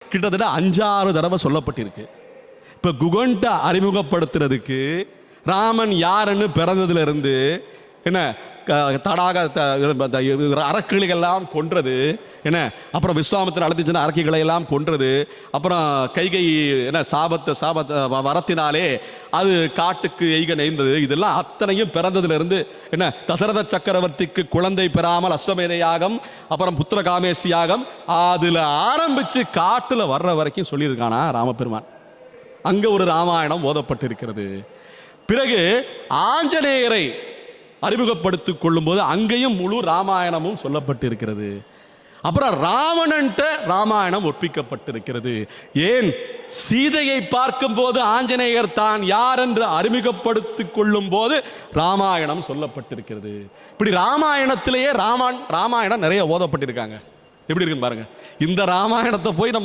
கிட்டத்தட்ட 5-6 தடவை சொல்லப்பட்டிருக்கு. இப்ப குகன்ட்ட அறிமுகப்படுத்துறதுக்கு ராமன் யாருன்னு பிறந்ததுல இருந்து என்ன தடாக அரக்கிளிகள்லாம் கொன்றது என்ன, அப்புறம் விஸ்வாமித்திரர் அழைத்துச்சுன்னா அரக்கிகளை எல்லாம் கொன்றது, அப்புறம் கைகை என்ன சாபத்தை வரத்தினாலே அது காட்டுக்கு எய்க நெய்ந்தது, இதெல்லாம் அத்தனையும் பிறந்ததுல இருந்து என்ன தசரத சக்கரவர்த்திக்கு குழந்தை பெறாமல் அஸ்வமேத யாகம், அப்புறம் புத்திர காமேஷ் யாகம், அதுல ஆரம்பிச்சு காட்டுல வர்ற வரைக்கும் சொல்லியிருக்கானா ராமபெருமான். அங்க ஒரு ராமாயணம் ஓதப்பட்டிருக்கிறது. பிறகு ஆஞ்சநேயரை அறிமுகப்படுத்திக் கொள்ளும் போது அங்கேயும் முழு ராமாயணமும் சொல்லப்பட்டிருக்கிறது. அப்புறம் ராவணன்ட்ட ராமாயணம் ஒப்பிக்கப்பட்டிருக்கிறது. ஏன் சீதையை பார்க்கும் போது ஆஞ்சநேயர் தான் யார் என்று அறிமுகப்படுத்திக் கொள்ளும் போது ராமாயணம் சொல்லப்பட்டிருக்கிறது. இப்படி ராமாயணத்திலேயே ராமாயணம் நிறைய ஓதப்பட்டிருக்காங்க. எப்படி இருக்குன்னு பாருங்க. இந்த ராமாயணத்தை போய் நம்ம